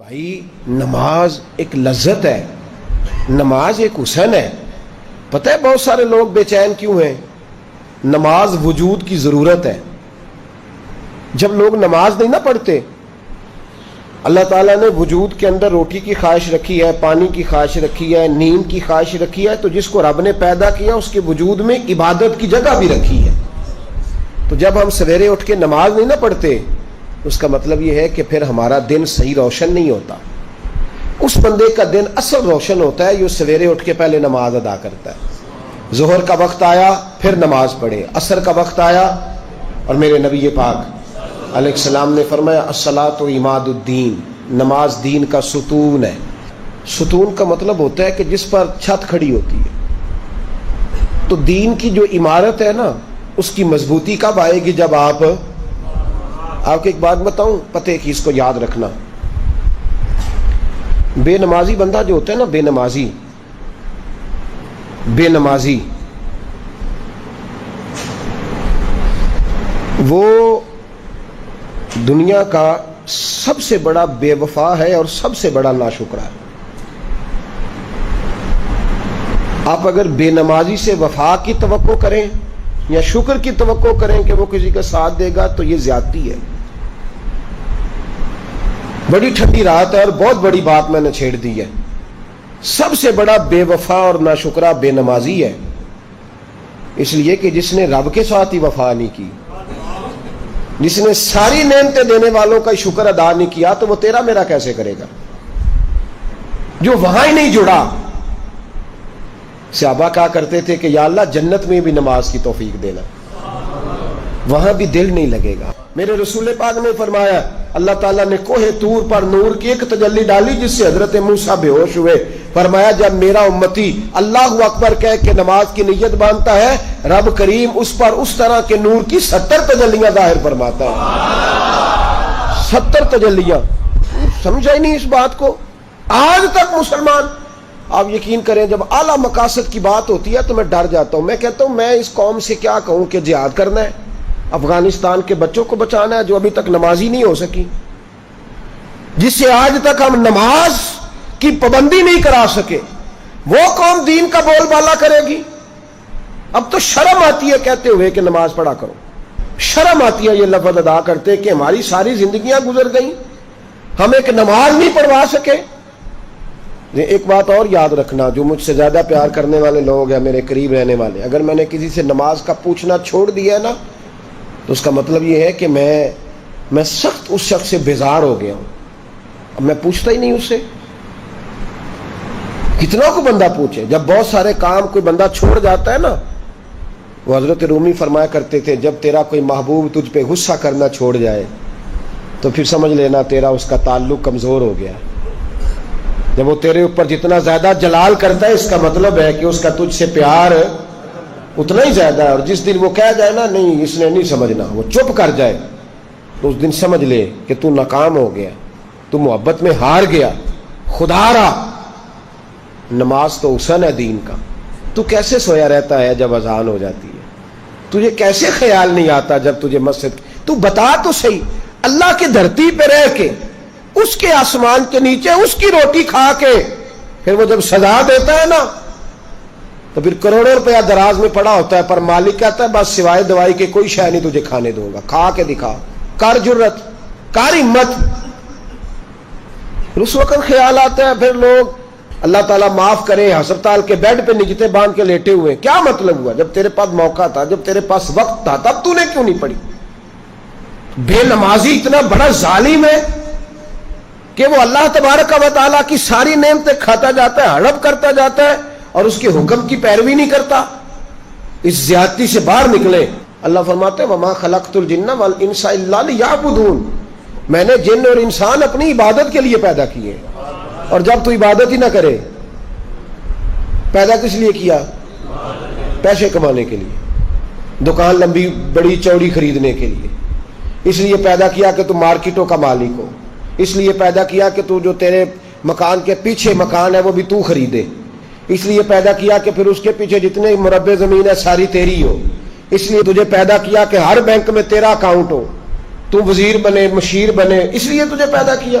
بھائی نماز ایک لذت ہے، نماز ایک حسن ہے۔ پتہ ہے بہت سارے لوگ بے چین کیوں ہیں؟ نماز وجود کی ضرورت ہے۔ جب لوگ نماز نہیں نہ پڑھتے، اللہ تعالیٰ نے وجود کے اندر روٹی کی خواہش رکھی ہے، پانی کی خواہش رکھی ہے، نیند کی خواہش رکھی ہے، تو جس کو رب نے پیدا کیا اس کے وجود میں عبادت کی جگہ بھی رکھی ہے۔ تو جب ہم سویرے اٹھ کے نماز نہیں نہ پڑھتے، اس کا مطلب یہ ہے کہ پھر ہمارا دن صحیح روشن نہیں ہوتا۔ اس بندے کا دن اصل روشن ہوتا ہے جو سویرے اٹھ کے پہلے نماز ادا کرتا ہے۔ ظہر کا وقت آیا پھر نماز پڑھے، عصر کا وقت آیا، اور میرے نبی پاک علیہ السلام نے فرمایا الصلاۃ عماد الدین، نماز دین کا ستون ہے۔ ستون کا مطلب ہوتا ہے کہ جس پر چھت کھڑی ہوتی ہے۔ تو دین کی جو عمارت ہے نا، اس کی مضبوطی کب آئے گی؟ جب آپ کو ایک بات بتاؤں، پتے کی اس کو یاد رکھنا، بے نمازی بندہ جو ہوتا ہے نا، بے نمازی وہ دنیا کا سب سے بڑا بے وفا ہے اور سب سے بڑا ناشکرا ہے۔ آپ اگر بے نمازی سے وفا کی توقع کریں یا شکر کی توقع کریں کہ وہ کسی کا ساتھ دے گا، تو یہ زیادتی ہے۔ بڑی ٹھنڈی رات ہے اور بہت بڑی بات میں نے چھیڑ دی ہے۔ سب سے بڑا بے وفا اور ناشکرا بے نمازی ہے، اس لیے کہ جس نے رب کے ساتھ ہی وفا نہیں کی، جس نے ساری نعمتیں دینے والوں کا شکر ادا نہیں کیا، تو وہ تیرا میرا کیسے کرے گا؟ جو وہاں ہی نہیں جڑا۔ صحابہ کہا کرتے تھے کہ یا اللہ جنت میں بھی نماز کی توفیق دینا، وہاں بھی دل نہیں لگے گا۔ میرے رسول پاک نے فرمایا اللہ تعالیٰ نے کوہ طور پر نور کی ایک تجلی ڈالی جس سے حضرت موسیٰ بے ہوش ہوئے۔ فرمایا جب میرا امتی اللہ اکبر کہہ کے نماز کی نیت باندھتا ہے، رب کریم اس پر اس طرح کے نور کی 70 تجلیاں ظاہر فرماتا ہے۔ 70 تجلیاں، سمجھا ہی نہیں اس بات کو آج تک مسلمان۔ آپ یقین کریں جب اعلیٰ مقاصد کی بات ہوتی ہے تو میں ڈر جاتا ہوں۔ میں کہتا ہوں میں اس قوم سے کیا کہوں کہ جہاد کرنا ہے، افغانستان کے بچوں کو بچانا ہے جو ابھی تک نمازی نہیں ہو سکی، جس سے آج تک ہم نماز کی پابندی نہیں کرا سکے، وہ قوم دین کا بول بالا کرے گی؟ اب تو شرم آتی ہے کہتے ہوئے کہ نماز پڑھا کرو، شرم آتی ہے یہ لفظ ادا کرتے کہ ہماری ساری زندگیاں گزر گئیں، ہم ایک نماز نہیں پڑھوا سکے۔ ایک بات اور یاد رکھنا، جو مجھ سے زیادہ پیار کرنے والے لوگ ہیں، میرے قریب رہنے والے، اگر میں نے کسی سے نماز کا پوچھنا چھوڑ دیا ہے نا، تو اس کا مطلب یہ ہے کہ میں سخت اس شخص سے بیزار ہو گیا ہوں، اب میں پوچھتا ہی نہیں اس سے۔ کتنا کو بندہ پوچھے؟ جب بہت سارے کام کوئی بندہ چھوڑ جاتا ہے نا، وہ حضرت رومی فرمایا کرتے تھے جب تیرا کوئی محبوب تجھ پہ غصہ کرنا چھوڑ جائے تو پھر سمجھ لینا تیرا اس کا تعلق کمزور ہو گیا۔ جب وہ تیرے اوپر جتنا زیادہ جلال کرتا ہے، اس کا مطلب ہے کہ اس کا تجھ سے پیار اتنا ہی زیادہ ہے، اور جس دن وہ کہہ جائے نا نہیں اس نے نہیں سمجھنا، وہ چپ کر جائے، تو اس دن سمجھ لے کہ تو ناکام ہو گیا، تو محبت میں ہار گیا، خدا را۔ نماز تو حسن ہے دین کا۔ تو کیسے سویا رہتا ہے جب اذان ہو جاتی ہے؟ تجھے کیسے خیال نہیں آتا جب تجھے مسجد؟ تو بتا تو صحیح، اللہ کی دھرتی پہ رہ کے، اس کے آسمان کے نیچے اس کی روٹی کھا کے، پھر وہ جب سزا دیتا ہے نا، تو پھر کروڑوں روپیہ دراز میں پڑا ہوتا ہے، پر مالک کہتا ہے بس سوائے دوائی کے کوئی شے نہیں تجھے کھانے دوں گا، کھا کے دکھا، کر جرت، کر ہمت۔ اس وقت خیال آتا ہے پھر لوگ اللہ تعالیٰ معاف کرے ہسپتال کے بیڈ پہ نجتے باندھ کے لیٹے ہوئے، کیا مطلب ہوا؟ جب تیرے پاس موقع تھا، جب تیرے پاس وقت تھا، تب تو نے کیوں نہیں پڑھی؟ بے نمازی اتنا بڑا ظالم ہے کہ وہ اللہ تبارک و تعالیٰ کی ساری نعمتیں کھاتا جاتا ہے، ہڑپ کرتا جاتا ہے، اور اس کے حکم کی پیروی نہیں کرتا۔ اس زیادتی سے باہر نکلے۔ اللہ فرماتے ہیں وَمَا خَلَقْتُ الْجِنَّ وَالْإِنسَ إِلَّا لِيَعْبُدُونَ، میں نے جن اور انسان اپنی عبادت کے لیے پیدا کیے، اور جب تو عبادت ہی نہ کرے، پیدا کس لیے کیا؟ پیسے کمانے کے لیے، دکان لمبی بڑی چوڑی خریدنے کے لیے، اس لیے پیدا کیا کہ تو مارکیٹوں کا مالک ہو، اس لیے پیدا کیا کہ تو جو تیرے مکان کے پیچھے مکان ہے وہ بھی تو خریدے، اس لیے پیدا کیا کہ پھر اس کے پیچھے جتنے مربع زمین ہے ساری تیری ہو، اس لیے تجھے پیدا کیا کہ ہر بینک میں تیرا اکاؤنٹ ہو، تو وزیر بنے، مشیر بنے، اس لیے تجھے پیدا کیا۔